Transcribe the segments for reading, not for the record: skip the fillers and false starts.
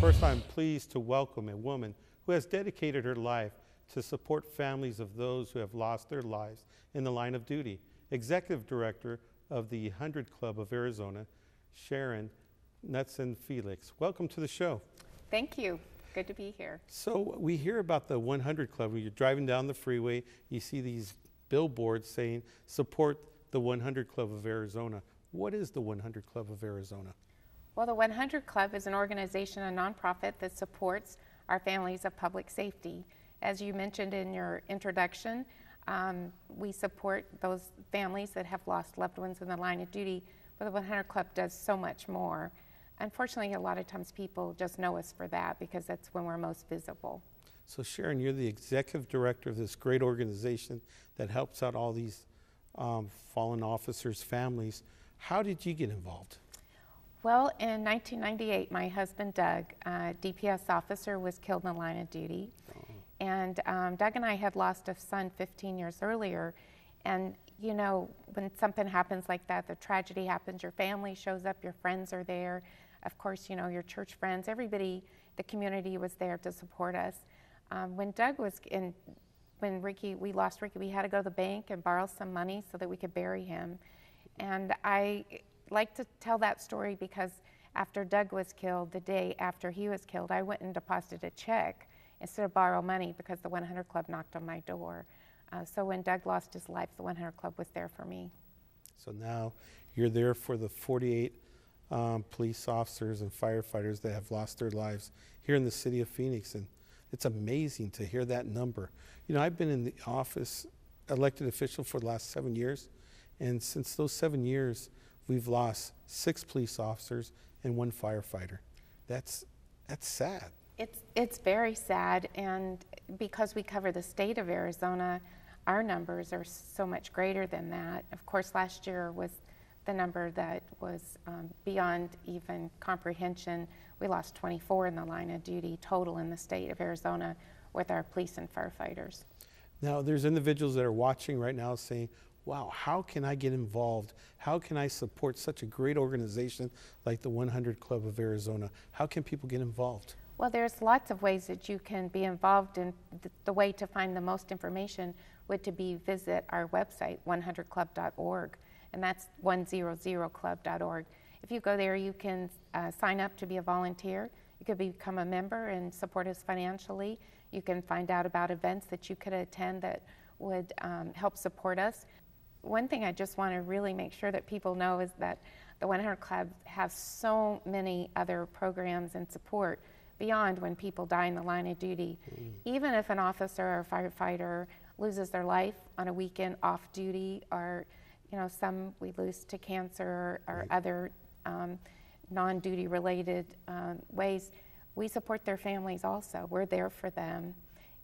First, I'm pleased to welcome a woman who has dedicated her life to support families of those who have lost their lives in the line of duty. Executive Director of the 100 Club of Arizona, Sharon Knutson Felix. Welcome to the show. Thank you. Good to be here. So we hear about the 100 Club. When you're driving down the freeway, you see these billboards saying, support the 100 Club of Arizona. What is the 100 Club of Arizona? Well, the 100 Club is an organization, a nonprofit that supports our families of public safety. As you mentioned in your introduction, we support those families that have lost loved ones in the line of duty, but the 100 Club does so much more. Unfortunately, a lot of times people just know us for that because that's when we're most visible. So Sharon, you're the executive director of this great organization that helps out all these fallen officers' families. How did you get involved? Well, in 1998, my husband, Doug, a DPS officer, was killed in the line of duty. And Doug and I had lost a son 15 years earlier. And, you know, when something happens like that, the tragedy happens, your family shows up, your friends are there. Of course, you know, your church friends, everybody, the community was there to support us. When Doug was in, when we lost Ricky, we had to go to the bank and borrow some money so that we could bury him. And I like to tell that story because after Doug was killed, the day after he was killed, I went and deposited a check instead of borrow money because the 100 Club knocked on my door. So when Doug lost his life, the 100 Club was there for me. So now you're there for the 48 police officers and firefighters that have lost their lives here in the city of Phoenix. And it's amazing to hear that number. You know, I've been in the office, elected official, for the last 7 years. And since those 7 years, we've lost 6 police officers and 1 firefighter. That's sad. It's very sad, and because we cover the state of Arizona, our numbers are so much greater than that. Of course, last year was the number that was beyond even comprehension. We lost 24 in the line of duty total in the state of Arizona with our police and firefighters. Now, there's individuals that are watching right now saying, wow, how can I get involved? How can I support such a great organization like the 100 Club of Arizona? How can people get involved? Well, there's lots of ways that you can be involved, and the way to find the most information would to be visit our website, 100club.org, and that's 100club.org. If you go there, you can sign up to be a volunteer. You could become a member and support us financially. You can find out about events that you could attend that would help support us. One thing I just want to really make sure that people know is that the 100 Club has so many other programs and support beyond when people die in the line of duty. Even if an officer or firefighter loses their life on a weekend off duty, or you know, some we lose to cancer or other non-duty related ways, we support their families also. We're there for them.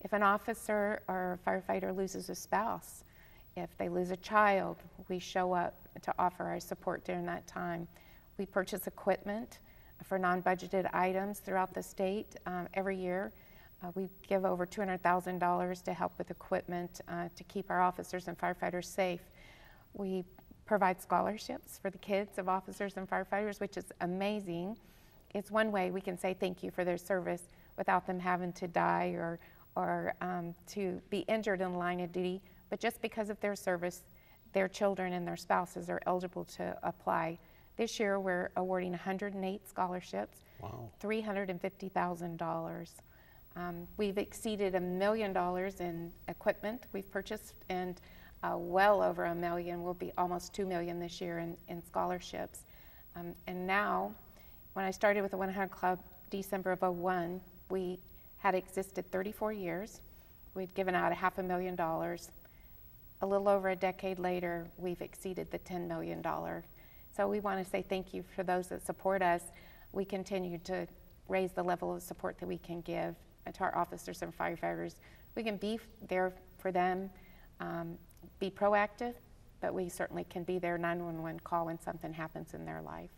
If an officer or a firefighter loses a spouse, if they lose a child, we show up to offer our support during that time. We purchase equipment for non-budgeted items throughout the state every year. We give over $200,000 to help with equipment to keep our officers and firefighters safe. We provide scholarships for the kids of officers and firefighters, which is amazing. It's one way we can say thank you for their service without them having to die or to be injured in the line of duty, but just because of their service, their children and their spouses are eligible to apply. This year, we're awarding 108 scholarships, wow. $350,000. We've exceeded $1 million in equipment we've purchased, and well over $1 million, will be almost $2 million this year in scholarships. And now, when I started with the 100 Club, December of '01, we had existed 34 years. We'd given out $500,000. A little over a decade later, we've exceeded the $10 million. So we want to say thank you for those that support us. We continue to raise the level of support that we can give to our officers and firefighters. We can be there for them, be proactive, but we certainly can be their 911 call when something happens in their life.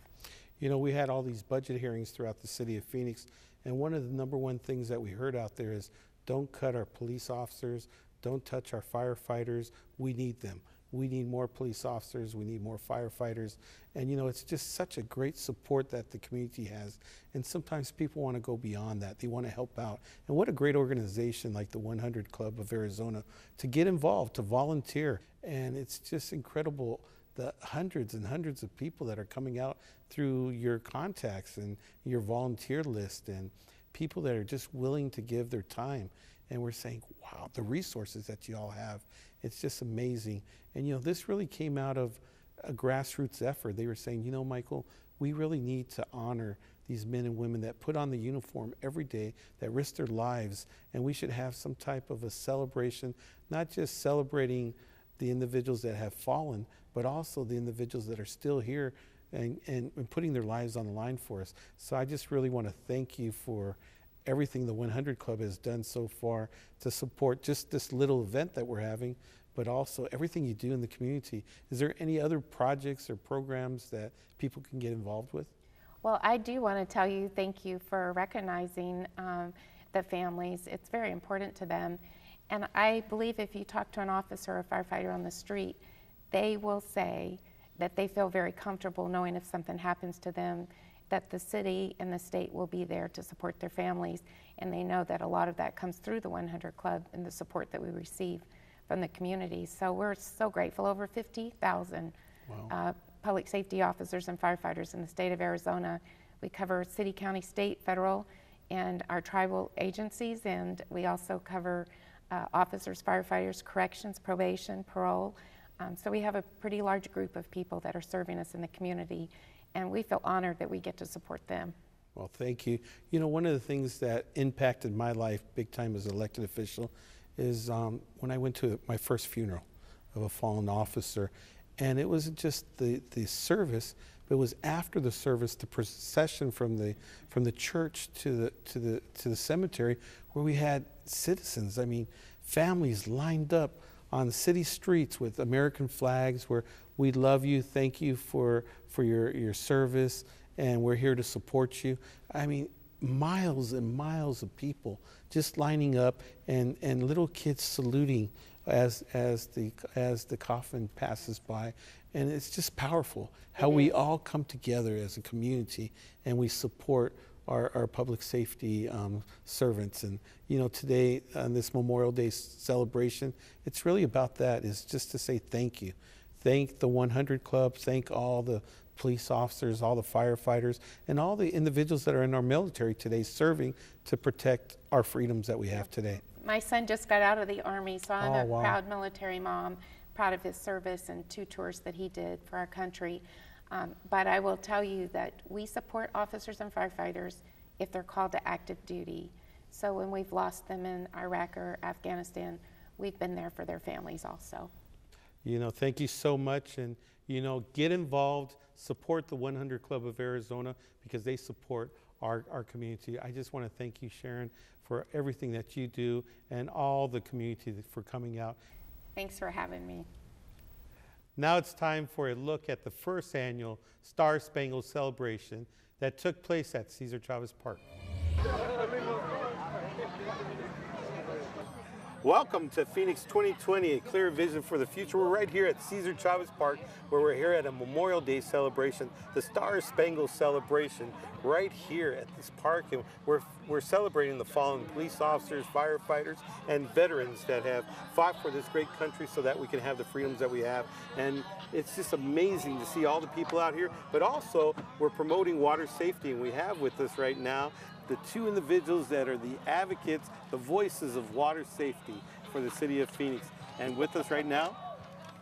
You know, we had all these budget hearings throughout the city of Phoenix, and one of the #1 things that we heard out there is don't cut our police officers, don't touch our firefighters, we need them. we need more police officers, we need more firefighters. And, it's just such a great support that the community has. And sometimes people want to go beyond that. They want to help out. And what a great organization like the 100 Club of Arizona to get involved, to volunteer. And it's just incredible, the hundreds and hundreds of people that are coming out through your contacts and your volunteer list, and people that are just willing to give their time. And we're saying, wow, the resources that you all have, it's just amazing. And, this really came out of a grassroots effort. They were saying, Michael, we really need to honor these men and women that put on the uniform every day, that risk their lives, and we should have some type of a celebration, not just celebrating the individuals that have fallen, but also the individuals that are still here and putting their lives on the line for us. So I just really want to thank you for everything the 100 Club has done so far to support just this little event that we're having, but also everything you do in the community. Is there any other projects or programs that people can get involved with? Well, I do want to tell you thank you for recognizing the families. It's very important to them. And I believe if you talk to an officer or a firefighter on the street, they will say that they feel very comfortable knowing if something happens to them, that the city and the state will be there to support their families. And they know that a lot of that comes through the 100 Club and the support that we receive from the community. So we're so grateful. Over 50,000 Wow. Public safety officers and firefighters in the state of Arizona. We cover city, county, state, federal, and our tribal agencies. And we also cover officers, firefighters, corrections, probation, parole. So we have a pretty large group of people that are serving us in the community, and we feel honored that we get to support them. Well, thank you. One of the things that impacted my life big time as an elected official is when I went to my first funeral of a fallen officer, and it wasn't just the service, but it was after the service, the procession from the church to the cemetery, where we had citizens, families lined up on city streets with American flags where we love you, thank you for your service, and we're here to support you. Miles and miles of people just lining up, and little kids saluting as the coffin passes by. And it's just powerful how we all come together as a community and we support our public safety servants. And today on this Memorial Day celebration, it's really about that, is just to say thank you. Thank the 100 Club, thank all the police officers, all the firefighters, and all the individuals that are in our military today serving to protect our freedoms that we have today. My son just got out of the Army, so I'm wow. proud military mom, proud of his service and 2 tours that he did for our country. But I will tell you that we support officers and firefighters if they're called to active duty. So when we've lost them in Iraq or Afghanistan, we've been there for their families also. Thank you so much. And, get involved, support the 100 Club of Arizona, because they support our community. I just want to thank you, Sharon, for everything that you do, and all the community for coming out. Thanks for having me. Now it's time for a look at the first annual Star Spangled celebration that took place at Cesar Chavez Park. Welcome to Phoenix 2020, a clear vision for the future. We're right here at Cesar Chavez Park, where we're here at a Memorial Day celebration, the Star Spangled celebration, right here at this park. And we're celebrating the fallen police officers, firefighters, and veterans that have fought for this great country so that we can have the freedoms that we have. And it's just amazing to see all the people out here, but also we're promoting water safety, and we have with us right now the 2 individuals that are the advocates, the voices of water safety for the city of Phoenix. And with us right now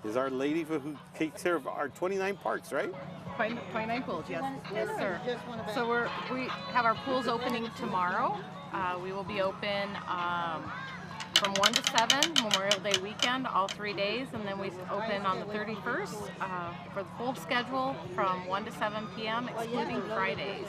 is our lady who takes care of our 29 parks, right? 29 pools, yes. Yes, sir. So we have our pools opening tomorrow. We will be open from 1 to 7, Memorial Day weekend, all 3 days, and then we open on the 31st for the full schedule from 1 to 7 p.m., excluding Fridays.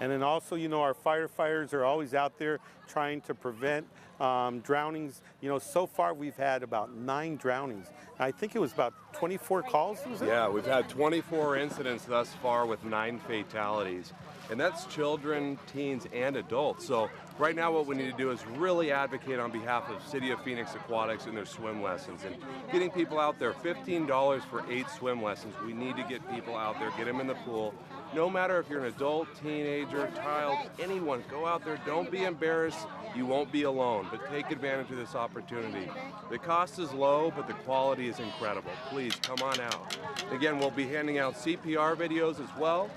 And then also, our firefighters are always out there trying to prevent Drownings, so far we've had about 9 drownings. I think it was about 24 calls, was it? Yeah, we've had 24 incidents thus far with 9 fatalities. And that's children, teens, and adults. So right now what we need to do is really advocate on behalf of City of Phoenix Aquatics and their swim lessons and getting people out there. $15 for 8 swim lessons. We need to get people out there, get them in the pool. No matter if you're an adult, teenager, child, anyone, go out there. Don't be embarrassed. You won't be alone, but take advantage of this opportunity. The cost is low, but the quality is incredible. Please come on out. Again, we'll be handing out CPR videos as well.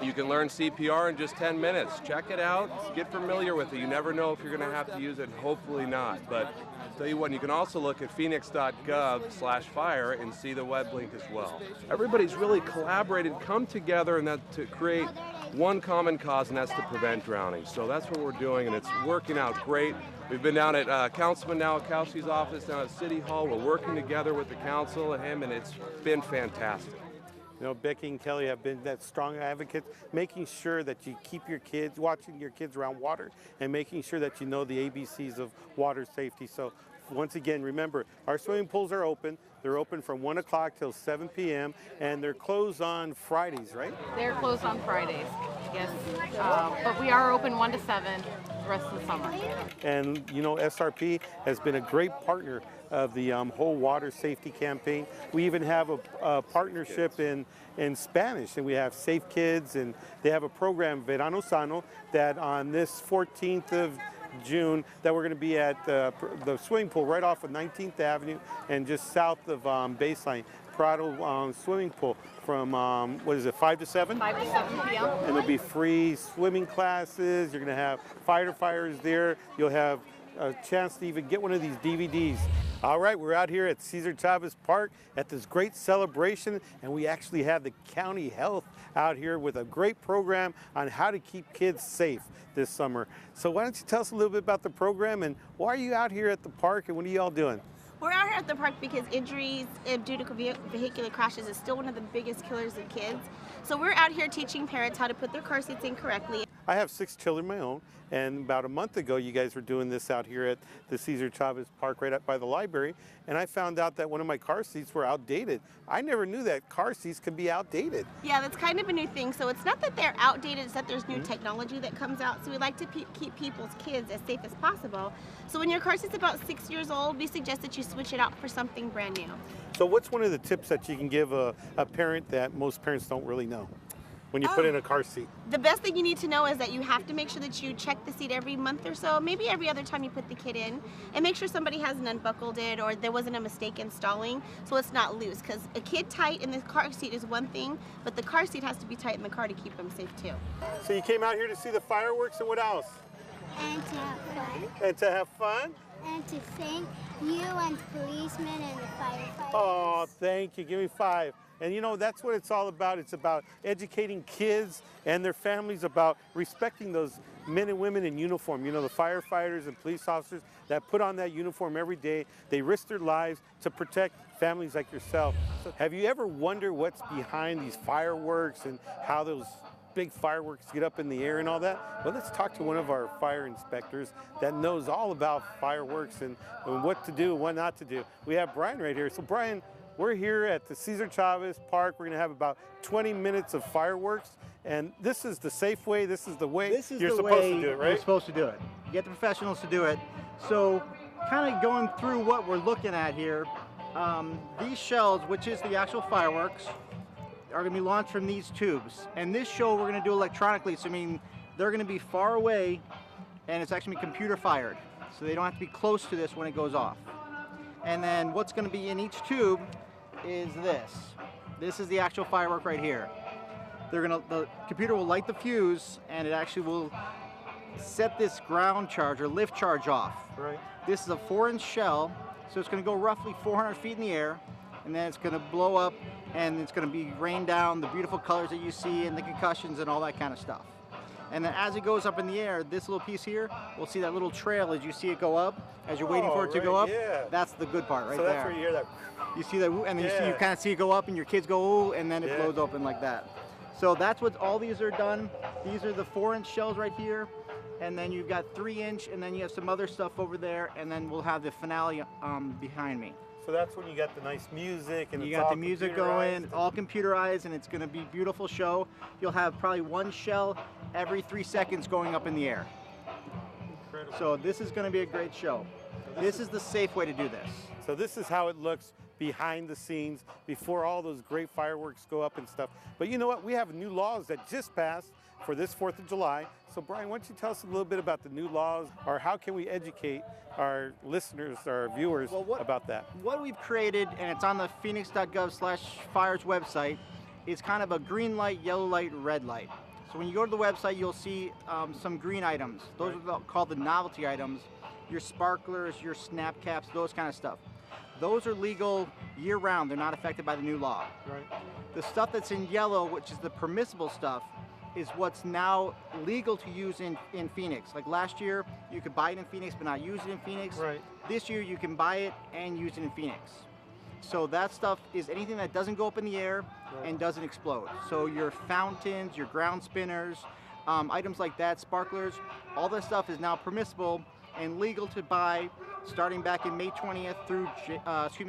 You can learn CPR in just 10 minutes. Check it out, get familiar with it. You never know if you're gonna have to use it, hopefully not. But I'll tell you what, you can also look at phoenix.gov/fire and see the web link as well. Everybody's really collaborated, come together and that to create one common cause, and that's to prevent drowning. So that's what we're doing, and it's working out great. We've been down at Councilman Nowakowski's office down at City Hall. We're working together with the council and him, and it's been fantastic. Becky and Kelly have been that strong advocates, making sure that you keep your kids, watching your kids around water, and making sure that you know the ABCs of water safety. So once again, remember, our swimming pools are open. They're open from 1 o'clock till 7 p.m. and they're closed on Fridays, right? They're closed on Fridays, yes. But we are open 1 to 7 the rest of the summer. And SRP has been a great partner of the whole water safety campaign. We even have a partnership in Spanish, and we have Safe Kids, and they have a program, Verano Sano, that on this 14th of June, that we're going to be at the swimming pool right off of 19th Avenue and just south of Baseline, Prado swimming pool from, 5 to 7? 5 to 7 p.m. And there'll be free swimming classes. You're going to have firefighters there. You'll have a chance to even get one of these DVDs. All right, we're out here at Cesar Chavez Park at this great celebration, and we actually have the county health out here with a great program on how to keep kids safe this summer. So why don't you tell us a little bit about the program, and why are you out here at the park, and what are you all doing? We're out here at the park because injuries due to vehicular crashes is still one of the biggest killers of kids. So we're out here teaching parents how to put their car seats in correctly. I have 6 children of my own, and about a month ago you guys were doing this out here at the Cesar Chavez Park right up by the library, and I found out that one of my car seats were outdated. I never knew that car seats could be outdated. Yeah, that's kind of a new thing. So it's not that they're outdated, it's that there's new technology that comes out. So we like to keep people's kids as safe as possible. So when your car seat's about 6 years old, we suggest that you switch it out for something brand new. So what's one of the tips that you can give a parent that most parents don't really know when you put in a car seat? The best thing you need to know is that you have to make sure that you check the seat every month or so, maybe every other time you put the kid in, and make sure somebody hasn't unbuckled it or there wasn't a mistake installing so it's not loose. Because a kid tight in the car seat is one thing, but the car seat has to be tight in the car to keep them safe too. So you came out here to see the fireworks, and what else? And to have fun. And to have fun? And to thank you and policemen and the firefighters. Oh, thank you. Give me 5. And that's what it's all about. It's about educating kids and their families about respecting those men and women in uniform. The firefighters and police officers that put on that uniform every day. They risk their lives to protect families like yourself. So have you ever wondered what's behind these fireworks and how those big fireworks get up in the air and all that? Well, let's talk to one of our fire inspectors that knows all about fireworks and what to do and what not to do. We have Brian right here. So Brian, we're here at the Cesar Chavez Park. We're going to have about 20 minutes of fireworks, and this is the safe way. This is the way you're supposed to do it, right? You're supposed to do it. You get the professionals to do it. So kind of going through what we're looking at here, these shells, which is the actual fireworks, are going to be launched from these tubes. And this show we're going to do electronically, so they're going to be far away, and it's actually computer fired. So they don't have to be close to this when it goes off. And then what's going to be in each tube is this. This is the actual firework right here. The computer will light the fuse, and it actually will set this ground charge or lift charge off. Right. This is a 4-inch shell, so it's going to go roughly 400 feet in the air, and then it's going to blow up, and it's going to be rain down the beautiful colors that you see and the concussions and all that kind of stuff. And then as it goes up in the air, this little piece here, we'll see that little trail as you see it go up, as you're waiting for it to go up. Yeah. That's the good part right there. So that's where you hear that. You see that, and then you kind of see it go up, and your kids go, ooh, and then it blows open like that. So that's what all these are done. These are the 4-inch shells right here. and then you've got 3-inch, and then you have some other stuff over there, and then we'll have the finale behind me. So that's when you got the nice music and You it's got all the music going, all computerized, and it's going to be a beautiful show. You'll have probably one shell every 3 seconds going up in the air. Incredible. So this is going to be a great show. This is the safe way to do this. So this is how it looks behind the scenes before all those great fireworks go up and stuff. But you know what? We have new laws that just passed for this 4th of July. So Brian, why don't you tell us a little bit about the new laws, or how can we educate our listeners, our viewers about that? What we've created, and it's on the phoenix.gov/fires website, is kind of a green light, yellow light, red light. So when you go to the website, you'll see some green items. Those are called the novelty items. Your sparklers, your snap caps, those kind of stuff. Those are legal year-round. They're not affected by the new law. Right. The stuff that's in yellow, which is the permissible stuff, is what's now legal to use in Phoenix. Like last year, you could buy it in Phoenix but not use it in Phoenix. Right. This year, you can buy it and use it in Phoenix. So that stuff is anything that doesn't go up in the air and doesn't explode. So your fountains, your ground spinners, items like that, sparklers, all that stuff is now permissible and legal to buy starting back in May 20th through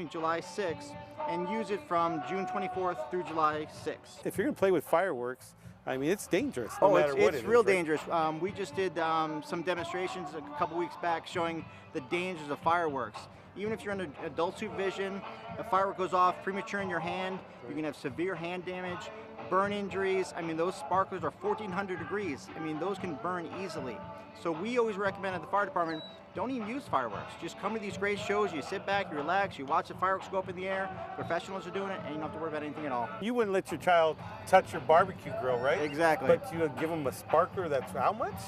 July 6th, and use it from June 24th through July 6th. If you're going to play with fireworks, I mean, it's dangerous no matter what it is. It's real dangerous. We just did some demonstrations a couple weeks back showing the dangers of fireworks. Even if you're under adult supervision, a firework goes off premature in your hand, you can have severe hand damage, burn injuries. I mean, those sparklers are 1,400 degrees. I mean, those can burn easily. So we always recommend at the fire department, don't even use fireworks. Just come to these great shows, you sit back, you relax, you watch the fireworks go up in the air, professionals are doing it, and you don't have to worry about anything at all. You wouldn't let your child touch your barbecue grill, right? Exactly. But you would give them a sparkler that's how much?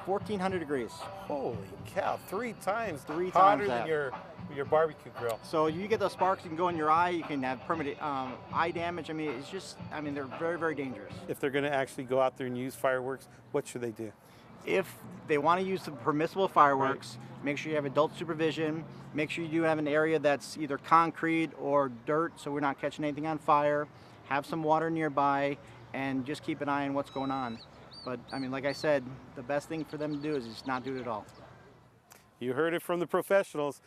1,400 degrees. Holy cow, 3 times Three hotter times than that. your barbecue grill. So you get those sparks, you can go in your eye, you can have permanent eye damage. I mean, it's just, I mean, they're very, very dangerous. If they're going to actually go out there and use fireworks, what should they do? If they want to use the permissible fireworks, make sure you have adult supervision, make sure you do have an area that's either concrete or dirt so we're not catching anything on fire, have some water nearby, and just keep an eye on what's going on. But, I mean, like I said, the best thing for them to do is just not do it at all. You heard it from the professionals.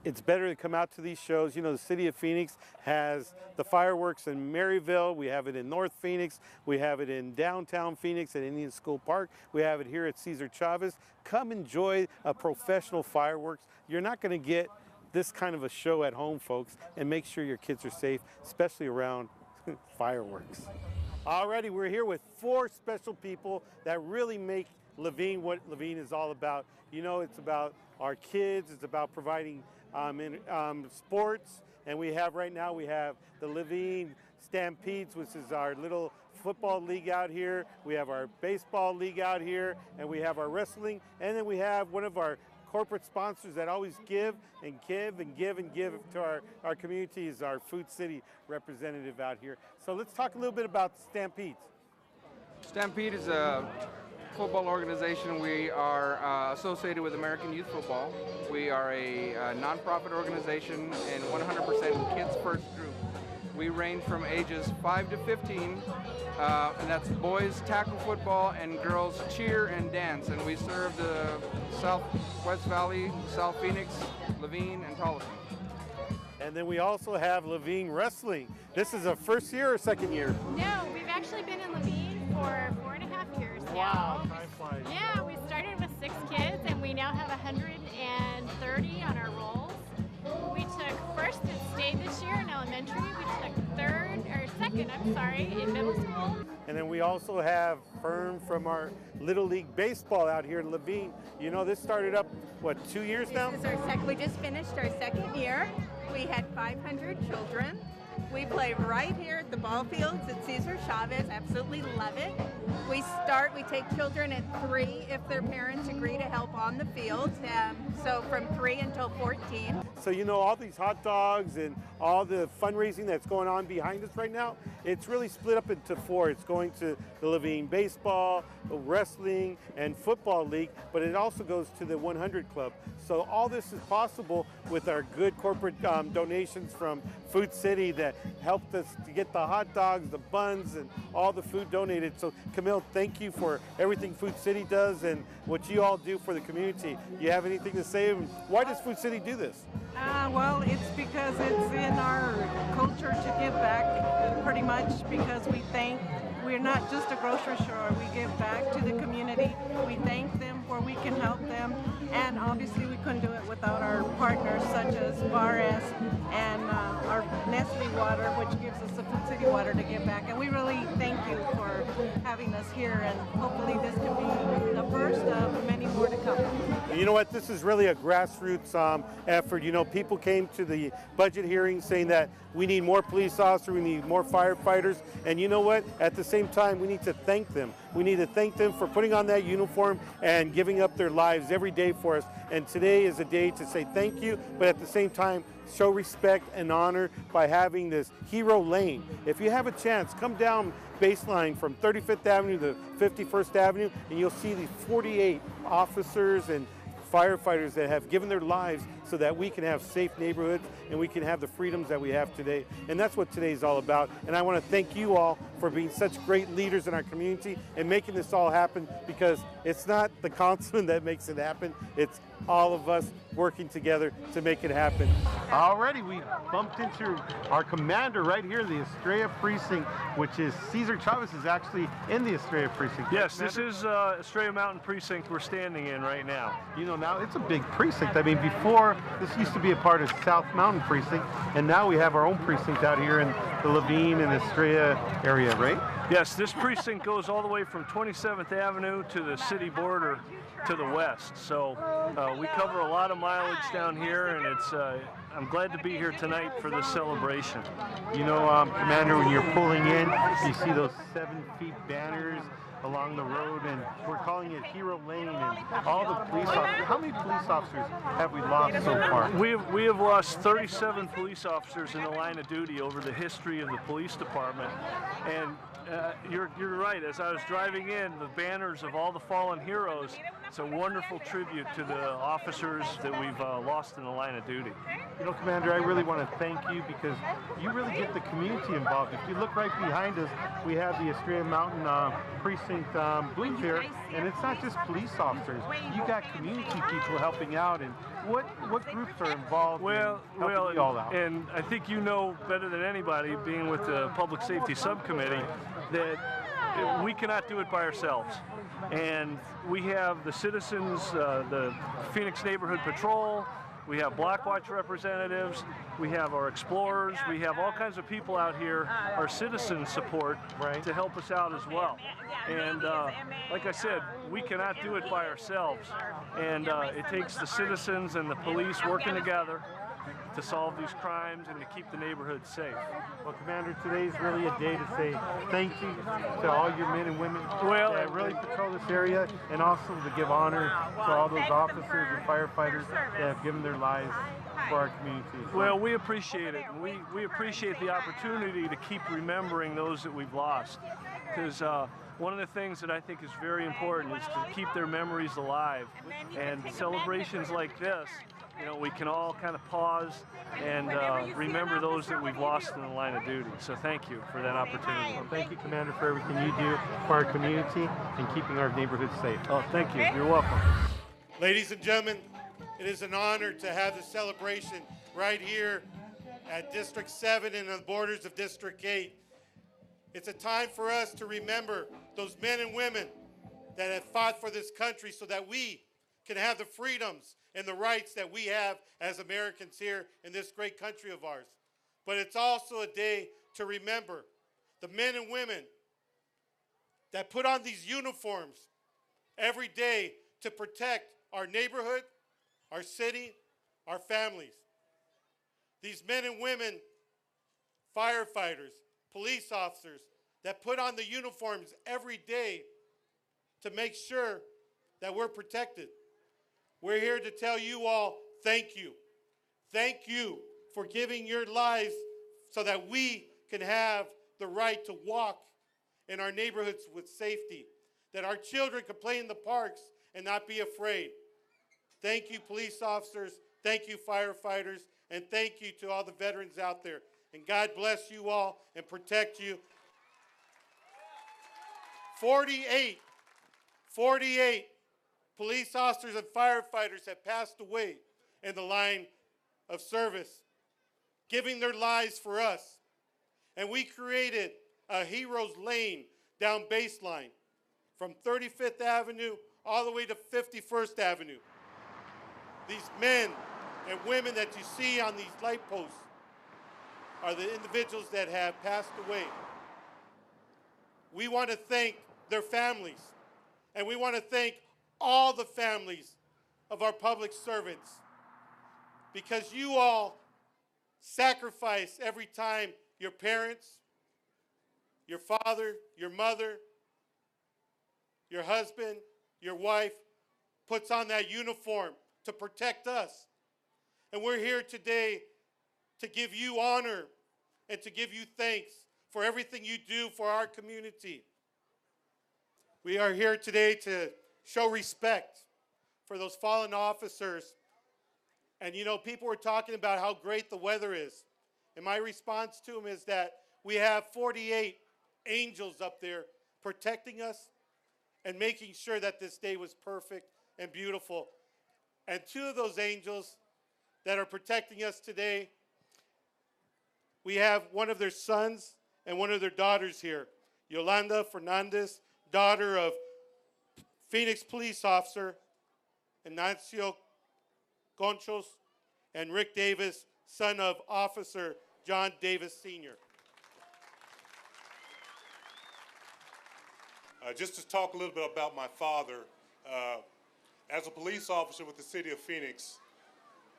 It's better to come out to these shows. You know, the city of Phoenix has the fireworks in Maryville. We have it in North Phoenix. We have it in downtown Phoenix at Indian School Park. We have it here at Cesar Chavez. Come enjoy a professional fireworks. You're not going to get this kind of a show at home, folks, and make sure your kids are safe, especially around fireworks. Alrighty, we're here with 4 special people that really make Levine what Levine is all about. You know, it's about our kids. It's about providing sports, and we have right now the Levine Stampedes, which is our little football league out here. We have our baseball league out here, and we have our wrestling, and then we have one of our corporate sponsors that always give and give and give and give to our communities, our Food City representative out here. So let's talk a little bit about Stampedes. Stampede is a football organization. We are associated with American Youth Football. We are a nonprofit organization and 100% kids first group. We range from ages 5 to 15, and that's boys tackle football and girls cheer and dance. And we serve the Southwest Valley, South Phoenix, Levine, and Tolleson. And then we also have Levine Wrestling. This is a first year or second year? No, we've actually been in Levine for 4.5 years now. Wow, time flies. Yeah, we started with 6 kids and we now have 130 on our rolls. We took first and stayed this year in elementary. We took second in middle school. And then we also have Fern from our Little League Baseball out here in Levine. You know, this started up, what, 2 years now? This is we just finished our second year. We had 500 children. We play right here at the ball fields at Cesar Chavez. Absolutely love it. We take children at 3 if their parents agree to help on the fields. So from 3 until 14. So you know, all these hot dogs and all the fundraising that's going on behind us right now, it's really split up into 4. It's going to the Levine Baseball, Wrestling, and Football League, but it also goes to the 100 Club. So all this is possible with our good corporate donations from Food City that helped us to get the hot dogs, the buns, and all the food donated. So Camille, thank you for everything Food City does and what you all do for the community. You have anything to say? Why does Food City do this? Well, it's because it's in our culture to give back, pretty much, because we're not just a grocery store. We give back to the community. We thank them where we can help them, and obviously we couldn't do it without our partners such as Bar S and our Nestle water, which gives us the Food City water to give back. And we really thank you for having us here, and hopefully this can be the first of many more to come. You know what? This is really a grassroots effort. You know, people came to the budget hearing saying that we need more police officers, we need more firefighters, and you know what? At the same time, we need to thank them. We need to thank them for putting on that uniform and giving up their lives every day for us. And today is a day to say thank you, but at the same time, show respect and honor by having this hero lane. If you have a chance, come down Baseline from 35th Avenue to 51st Avenue, and you'll see the 48 officers and firefighters that have given their lives so that we can have safe neighborhoods and we can have the freedoms that we have today. And that's what today is all about. And I want to thank you all for being such great leaders in our community and making this all happen, because it's not the councilman that makes it happen, it's all of us working together to make it happen. Already we bumped into our commander right here in the Estrella precinct, which is Cesar Chavez is actually in the Estrella precinct. Yes, this is Estrella Mountain precinct we're standing in right now. You know, now it's a big precinct. I mean, before this used to be a part of South Mountain precinct, and now we have our own precinct out here in the Levine and Estrella area, right? Yes, this precinct goes all the way from 27th Avenue to the city border to the west. So we cover a lot of mileage down here, and it's I'm glad to be here tonight for this celebration. You know, Commander, when you're pulling in, you see those 7 feet banners along the road, and we're calling it Hero Lane, and all the police officers. How many police officers have we lost so far? We have lost 37 police officers in the line of duty over the history of the police department, and you're right. As I was driving in, the banners of all the fallen heroes, it's a wonderful tribute to the officers that we've lost in the line of duty. You know, Commander, I really want to thank you, because you really get the community involved. If you look right behind us, we have the Estrella Mountain precinct booth here, and it's not just police officers. You got community people helping out, and what groups are involved in helping you all out? And I think you know better than anybody, being with the Public Safety Subcommittee, that we cannot do it by ourselves. And we have the citizens, the Phoenix Neighborhood Patrol, we have Block Watch representatives, we have our explorers, we have all kinds of people out here, our citizen support, to help us out as well. And like I said, we cannot do it by ourselves. And it takes the citizens and the police working together to solve these crimes and to keep the neighborhood safe. Well, Commander, today is really a day to say thank you to all your men and women that really patrol this area, and also to give honor to all those officers and firefighters that have given their lives for our community. Well, we appreciate it. We appreciate the opportunity to keep remembering those that we've lost, because one of the things that I think is very important is to keep their memories alive. And celebrations like this, you know, we can all kind of pause and remember those that we've lost in the line of duty. So thank you for that opportunity. Well, thank you, Commander, for everything you do for our community and keeping our neighborhood safe. Oh, thank you. You're welcome. Ladies and gentlemen, it is an honor to have this celebration right here at District 7 and the borders of District 8. It's a time for us to remember those men and women that have fought for this country so that we can have the freedoms and the rights that we have as Americans here in this great country of ours. But it's also a day to remember the men and women that put on these uniforms every day to protect our neighborhood, our city, our families. These men and women, firefighters, police officers, that put on the uniforms every day to make sure that we're protected. We're here to tell you all, thank you. Thank you for giving your lives so that we can have the right to walk in our neighborhoods with safety, that our children can play in the parks and not be afraid. Thank you, police officers. Thank you, firefighters. And thank you to all the veterans out there. And God bless you all and protect you. 48 police officers and firefighters have passed away in the line of service, giving their lives for us. And we created a Heroes Lane down Baseline from 35th Avenue all the way to 51st Avenue. These men and women that you see on these light posts are the individuals that have passed away. We want to thank their families, and we want to thank all the families of our public servants, because you all sacrifice every time your parents, your father, your mother, your husband, your wife puts on that uniform to protect us. And we're here today to give you honor and to give you thanks for everything you do for our community. We are here today to show respect for those fallen officers. And you know, people were talking about how great the weather is. And my response to them is that we have 48 angels up there protecting us and making sure that this day was perfect and beautiful. And two of those angels that are protecting us today, we have one of their sons and one of their daughters here. Yolanda Fernandez, daughter of Phoenix police officer Ignacio Conchos, and Rick Davis, son of Officer John Davis Sr. Just to talk a little bit about my father, as a police officer with the city of Phoenix,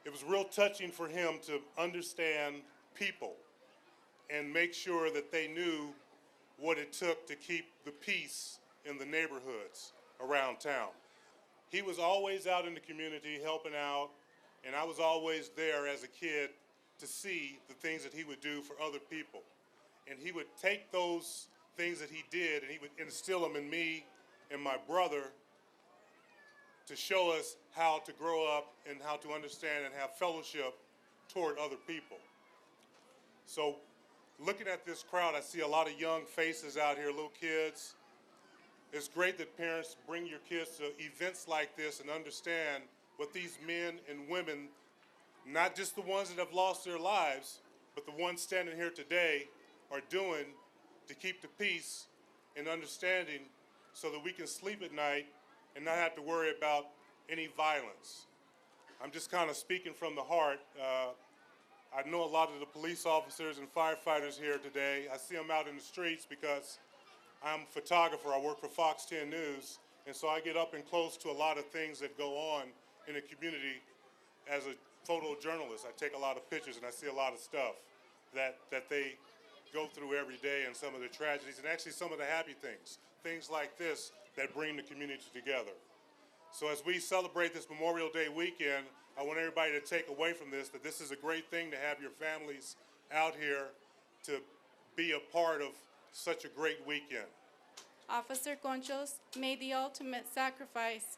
it was real touching for him to understand people and make sure that they knew what it took to keep the peace in the neighborhoods around town. He was always out in the community helping out, and I was always there as a kid to see the things that he would do for other people. And he would take those things that he did and he would instill them in me and my brother to show us how to grow up and how to understand and have fellowship toward other people. So looking at this crowd, I see a lot of young faces out here, little kids. It's great that parents bring your kids to events like this and understand what these men and women, not just the ones that have lost their lives, but the ones standing here today, are doing to keep the peace and understanding so that we can sleep at night and not have to worry about any violence. I'm just kind of speaking from the heart. I know a lot of the police officers and firefighters here today. I see them out in the streets because I'm a photographer. I work for Fox 10 News, and so I get up and close to a lot of things that go on in the community as a photojournalist. I take a lot of pictures and I see a lot of stuff that they go through every day, and some of the tragedies and actually some of the happy things like this that bring the community together. So as we celebrate this Memorial Day weekend, I want everybody to take away from this that this is a great thing to have your families out here to be a part of such a great weekend. Officer Conchos made the ultimate sacrifice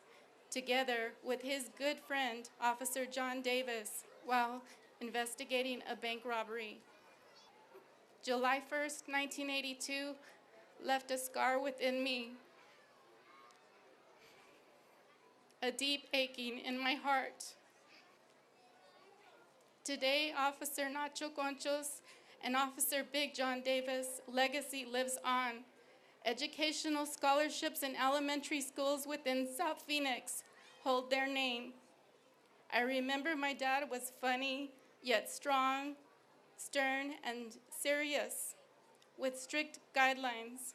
together with his good friend, Officer John Davis, while investigating a bank robbery. July 1st, 1982, left a scar within me, a deep aching in my heart. Today, Officer Nacho Conchos and Officer Big John Davis' legacy lives on. Educational scholarships in elementary schools within South Phoenix hold their name. I remember my dad was funny, yet strong, stern, and serious, with strict guidelines.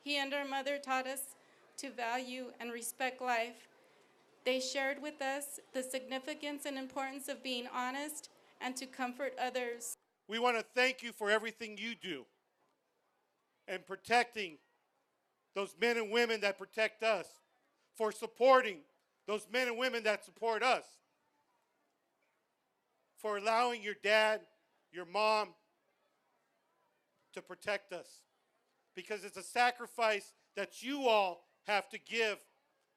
He and our mother taught us to value and respect life. They shared with us the significance and importance of being honest and to comfort others. We want to thank you for everything you do and protecting those men and women that protect us, for supporting those men and women that support us, for allowing your dad, your mom to protect us, because it's a sacrifice that you all have to give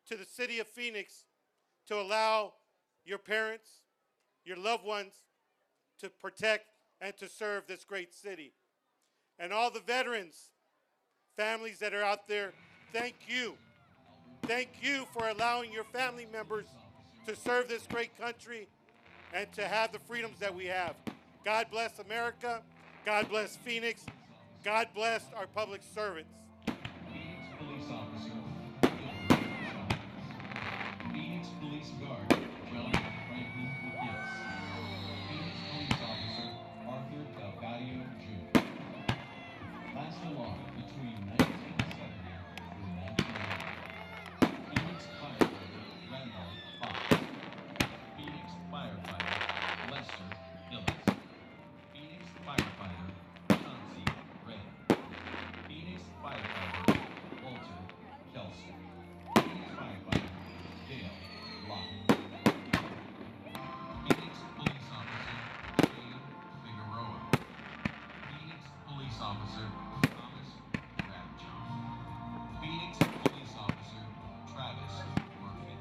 to the city of Phoenix to allow your parents, your loved ones to protect and to serve this great city. And all the veterans, families that are out there, thank you. Thank you for allowing your family members to serve this great country and to have the freedoms that we have. God bless America. God bless Phoenix. God bless our public servants. Phoenix Police Officer Phoenix Police Guard John Franklin Gibbs. Phoenix Police Officer Arthur Calvadio Jr. Last along between 1970 through 1980. Phoenix Firefighter Randolph Fox. Phoenix Firefighter Lester Gillis. Phoenix Firefighter Chauncey Ray. Phoenix Firefighter Walter Kelsey. Phoenix Firefighter Dale Locke. Phoenix Police Officer Shane Figueroa. Phoenix Police Officer Thomas Radjohn. Phoenix Police Officer Travis Murphy.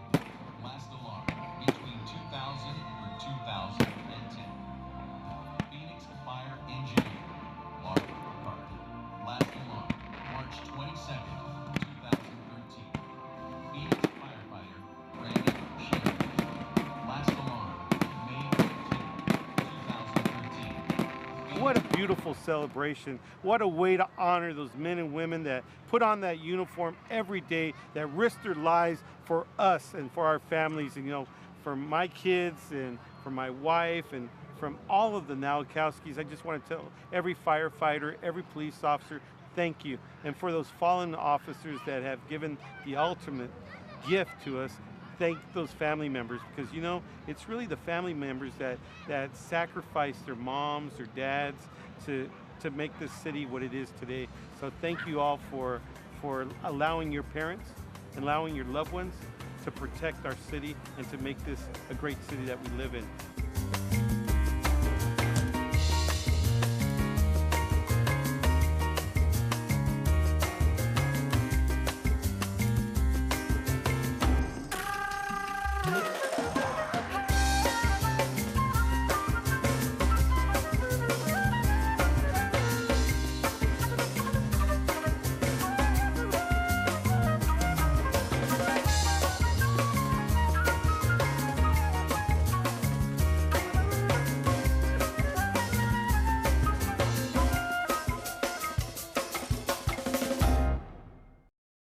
Last alarm between 2000 through 2010. Phoenix Fire Engineer Mark Carter. Last alarm March 22nd, 2013. Phoenix Firefighter Brandon Sherry. Last alarm May 15th, 2013. What a beautiful celebration. What a way to honor those men and women that put on that uniform every day, that risk their lives for us and for our families, and for my kids and for my wife and from all of the Nowakowskis. I just want to tell every firefighter, every police officer, thank you. And for those fallen officers that have given the ultimate gift to us, thank those family members, because it's really the family members that sacrifice their moms or dads to make this city what it is today. So thank you all for allowing your parents and allowing your loved ones to protect our city and to make this a great city that we live in.